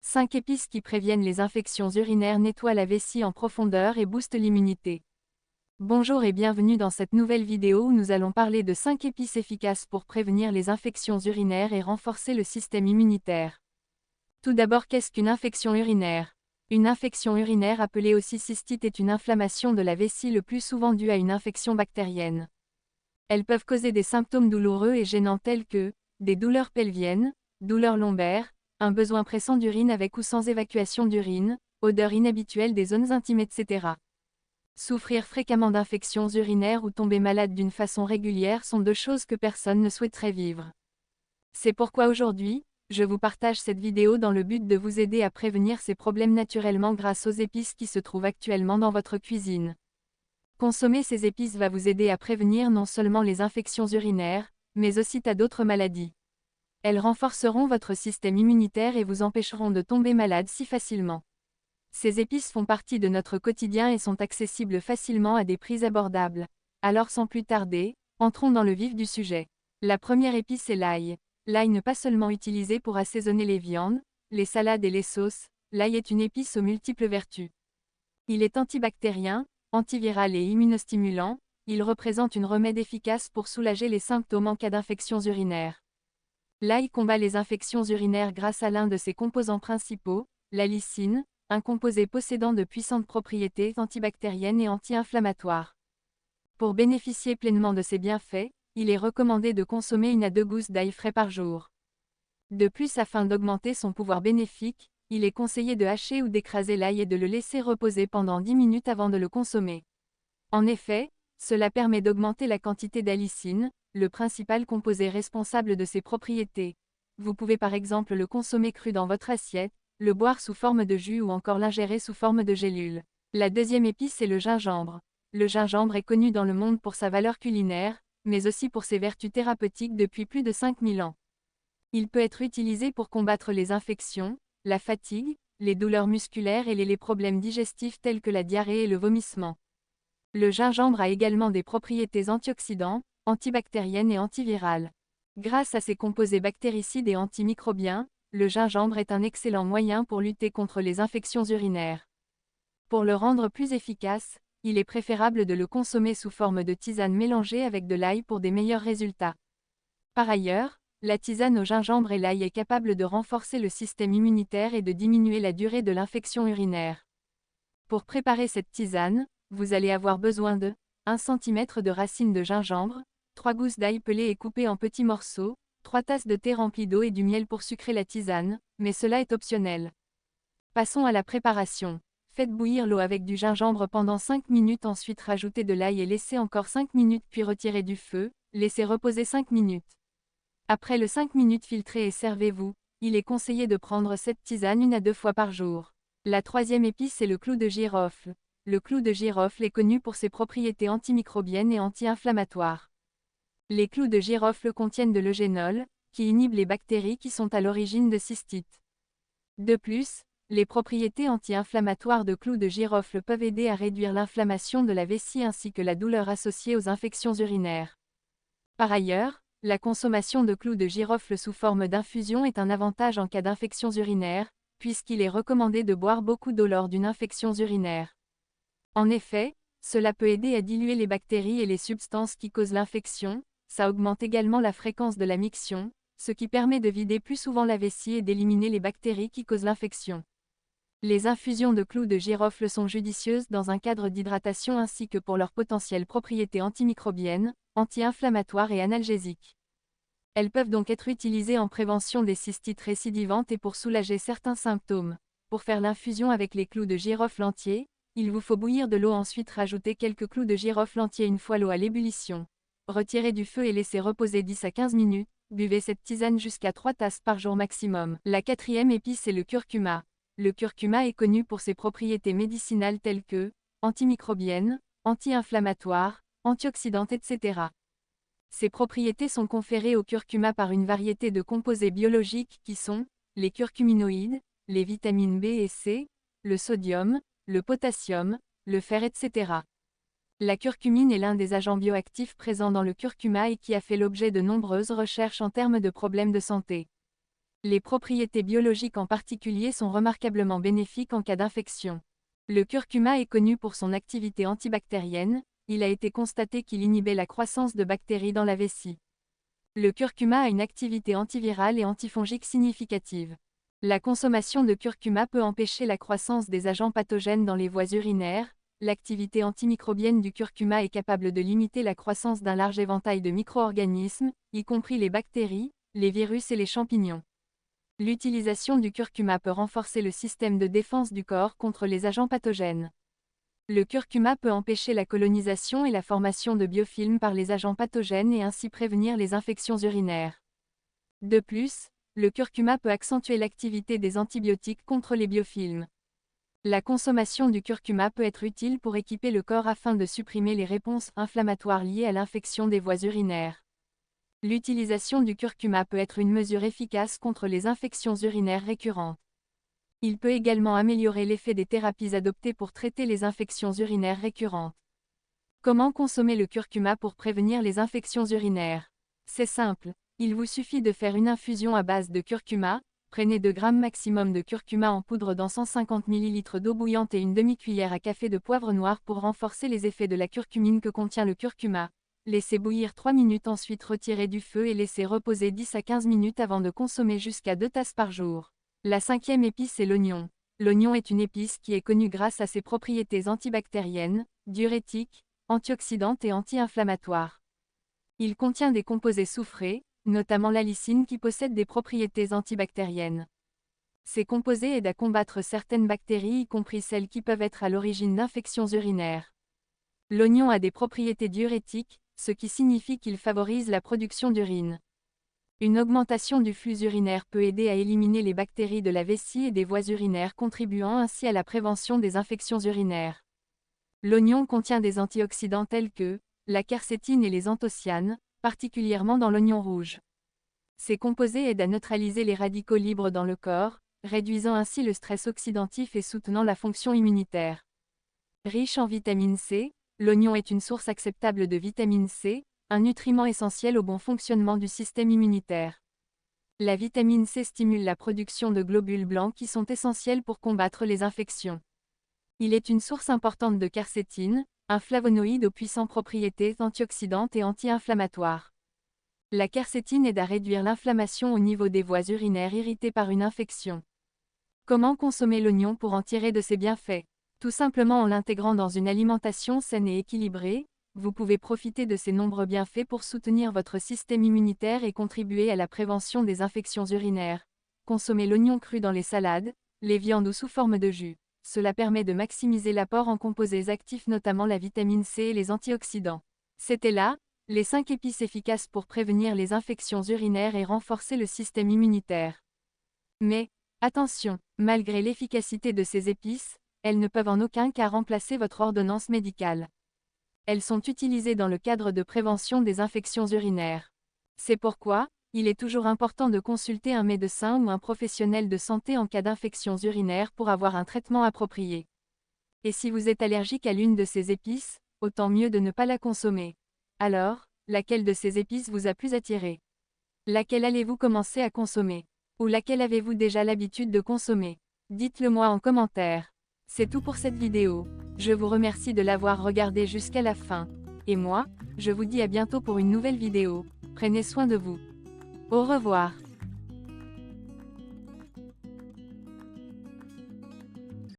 5 épices qui préviennent les infections urinaires nettoient la vessie en profondeur et boostent l'immunité. Bonjour et bienvenue dans cette nouvelle vidéo où nous allons parler de 5 épices efficaces pour prévenir les infections urinaires et renforcer le système immunitaire. Tout d'abord, qu'est-ce qu'une infection urinaire? Une infection urinaire appelée aussi cystite est une inflammation de la vessie le plus souvent due à une infection bactérienne. Elles peuvent causer des symptômes douloureux et gênants tels que des douleurs pelviennes, douleurs lombaires, un besoin pressant d'urine avec ou sans évacuation d'urine, odeur inhabituelle des zones intimes, etc. Souffrir fréquemment d'infections urinaires ou tomber malade d'une façon régulière sont deux choses que personne ne souhaiterait vivre. C'est pourquoi aujourd'hui, je vous partage cette vidéo dans le but de vous aider à prévenir ces problèmes naturellement grâce aux épices qui se trouvent actuellement dans votre cuisine. Consommer ces épices va vous aider à prévenir non seulement les infections urinaires, mais aussi tas d'autres maladies. Elles renforceront votre système immunitaire et vous empêcheront de tomber malade si facilement. Ces épices font partie de notre quotidien et sont accessibles facilement à des prix abordables. Alors sans plus tarder, entrons dans le vif du sujet. La première épice est l'ail. L'ail n'est pas seulement utilisé pour assaisonner les viandes, les salades et les sauces, l'ail est une épice aux multiples vertus. Il est antibactérien, antiviral et immunostimulant, il représente un remède efficace pour soulager les symptômes en cas d'infections urinaires. L'ail combat les infections urinaires grâce à l'un de ses composants principaux, l'allicine, un composé possédant de puissantes propriétés antibactériennes et anti-inflammatoires. Pour bénéficier pleinement de ces bienfaits, il est recommandé de consommer 1 à 2 gousses d'ail frais par jour. De plus, afin d'augmenter son pouvoir bénéfique, il est conseillé de hacher ou d'écraser l'ail et de le laisser reposer pendant 10 minutes avant de le consommer. En effet, cela permet d'augmenter la quantité d'allicine, le principal composé responsable de ses propriétés. Vous pouvez par exemple le consommer cru dans votre assiette, le boire sous forme de jus ou encore l'ingérer sous forme de gélule. La deuxième épice est le gingembre. Le gingembre est connu dans le monde pour sa valeur culinaire, mais aussi pour ses vertus thérapeutiques depuis plus de 5000 ans. Il peut être utilisé pour combattre les infections, la fatigue, les douleurs musculaires et les problèmes digestifs tels que la diarrhée et le vomissement. Le gingembre a également des propriétés antioxydantes, antibactériennes et antivirales. Grâce à ses composés bactéricides et antimicrobiens, le gingembre est un excellent moyen pour lutter contre les infections urinaires. Pour le rendre plus efficace, il est préférable de le consommer sous forme de tisane mélangée avec de l'ail pour des meilleurs résultats. Par ailleurs, la tisane au gingembre et l'ail est capable de renforcer le système immunitaire et de diminuer la durée de l'infection urinaire. Pour préparer cette tisane, vous allez avoir besoin de 1 cm de racines de gingembre, 3 gousses d'ail pelées et coupées en petits morceaux, 3 tasses de thé remplies d'eau et du miel pour sucrer la tisane, mais cela est optionnel. Passons à la préparation. Faites bouillir l'eau avec du gingembre pendant 5 minutes, ensuite rajoutez de l'ail et laissez encore 5 minutes puis retirez du feu, laissez reposer 5 minutes. Après le 5 minutes, filtrez et servez-vous. Il est conseillé de prendre cette tisane 1 à 2 fois par jour. La troisième épice est le clou de girofle. Le clou de girofle est connu pour ses propriétés antimicrobiennes et anti-inflammatoires. Les clous de girofle contiennent de l'eugénol, qui inhibe les bactéries qui sont à l'origine de cystites. De plus, les propriétés anti-inflammatoires de clous de girofle peuvent aider à réduire l'inflammation de la vessie ainsi que la douleur associée aux infections urinaires. Par ailleurs, la consommation de clous de girofle sous forme d'infusion est un avantage en cas d'infections urinaires, puisqu'il est recommandé de boire beaucoup d'eau lors d'une infection urinaire. En effet, cela peut aider à diluer les bactéries et les substances qui causent l'infection, ça augmente également la fréquence de la miction, ce qui permet de vider plus souvent la vessie et d'éliminer les bactéries qui causent l'infection. Les infusions de clous de girofle sont judicieuses dans un cadre d'hydratation ainsi que pour leurs potentielles propriétés antimicrobiennes, anti-inflammatoires et analgésiques. Elles peuvent donc être utilisées en prévention des cystites récidivantes et pour soulager certains symptômes. Pour faire l'infusion avec les clous de girofle entiers, il vous faut bouillir de l'eau, ensuite rajouter quelques clous de girofle entiers une fois l'eau à l'ébullition. Retirez du feu et laissez reposer 10 à 15 minutes, buvez cette tisane jusqu'à 3 tasses par jour maximum. La quatrième épice est le curcuma. Le curcuma est connu pour ses propriétés médicinales telles que antimicrobiennes, anti-inflammatoires, antioxydantes, etc. Ces propriétés sont conférées au curcuma par une variété de composés biologiques qui sont les curcuminoïdes, les vitamines B et C, le sodium, le potassium, le fer, etc. La curcumine est l'un des agents bioactifs présents dans le curcuma et qui a fait l'objet de nombreuses recherches en termes de problèmes de santé. Les propriétés biologiques en particulier sont remarquablement bénéfiques en cas d'infection. Le curcuma est connu pour son activité antibactérienne, il a été constaté qu'il inhibait la croissance de bactéries dans la vessie. Le curcuma a une activité antivirale et antifongique significative. La consommation de curcuma peut empêcher la croissance des agents pathogènes dans les voies urinaires. L'activité antimicrobienne du curcuma est capable de limiter la croissance d'un large éventail de micro-organismes, y compris les bactéries, les virus et les champignons. L'utilisation du curcuma peut renforcer le système de défense du corps contre les agents pathogènes. Le curcuma peut empêcher la colonisation et la formation de biofilms par les agents pathogènes et ainsi prévenir les infections urinaires. De plus, le curcuma peut accentuer l'activité des antibiotiques contre les biofilms. La consommation du curcuma peut être utile pour équiper le corps afin de supprimer les réponses inflammatoires liées à l'infection des voies urinaires. L'utilisation du curcuma peut être une mesure efficace contre les infections urinaires récurrentes. Il peut également améliorer l'effet des thérapies adoptées pour traiter les infections urinaires récurrentes. Comment consommer le curcuma pour prévenir les infections urinaires? C'est simple, il vous suffit de faire une infusion à base de curcuma. Prenez 2 grammes maximum de curcuma en poudre dans 150 ml d'eau bouillante et une demi-cuillère à café de poivre noir pour renforcer les effets de la curcumine que contient le curcuma. Laissez bouillir 3 minutes, ensuite retirez du feu et laissez reposer 10 à 15 minutes avant de consommer jusqu'à 2 tasses par jour. La 5e épice est l'oignon. L'oignon est une épice qui est connue grâce à ses propriétés antibactériennes, diurétiques, antioxydantes et anti-inflammatoires. Il contient des composés soufrés, notamment l'allicine qui possède des propriétés antibactériennes. Ces composés aident à combattre certaines bactéries, y compris celles qui peuvent être à l'origine d'infections urinaires. L'oignon a des propriétés diurétiques, ce qui signifie qu'il favorise la production d'urine. Une augmentation du flux urinaire peut aider à éliminer les bactéries de la vessie et des voies urinaires, contribuant ainsi à la prévention des infections urinaires. L'oignon contient des antioxydants tels que la quercétine et les anthocyanes, particulièrement dans l'oignon rouge. Ces composés aident à neutraliser les radicaux libres dans le corps, réduisant ainsi le stress oxydatif et soutenant la fonction immunitaire. Riche en vitamine C, l'oignon est une source acceptable de vitamine C, un nutriment essentiel au bon fonctionnement du système immunitaire. La vitamine C stimule la production de globules blancs qui sont essentiels pour combattre les infections. Il est une source importante de quercétine, un flavonoïde aux puissantes propriétés antioxydantes et anti-inflammatoires. La quercétine aide à réduire l'inflammation au niveau des voies urinaires irritées par une infection. Comment consommer l'oignon pour en tirer de ses bienfaits? Tout simplement en l'intégrant dans une alimentation saine et équilibrée. Vous pouvez profiter de ces nombreux bienfaits pour soutenir votre système immunitaire et contribuer à la prévention des infections urinaires. Consommez l'oignon cru dans les salades, les viandes ou sous forme de jus. Cela permet de maximiser l'apport en composés actifs, notamment la vitamine C et les antioxydants. C'était là, les 5 épices efficaces pour prévenir les infections urinaires et renforcer le système immunitaire. Mais, attention, malgré l'efficacité de ces épices, elles ne peuvent en aucun cas remplacer votre ordonnance médicale. Elles sont utilisées dans le cadre de prévention des infections urinaires. C'est pourquoi, il est toujours important de consulter un médecin ou un professionnel de santé en cas d'infections urinaires pour avoir un traitement approprié. Et si vous êtes allergique à l'une de ces épices, autant mieux de ne pas la consommer. Alors, laquelle de ces épices vous a plus attiré? Laquelle allez-vous commencer à consommer? Ou laquelle avez-vous déjà l'habitude de consommer? Dites-le moi en commentaire. C'est tout pour cette vidéo. Je vous remercie de l'avoir regardée jusqu'à la fin. Et moi, je vous dis à bientôt pour une nouvelle vidéo. Prenez soin de vous. Au revoir.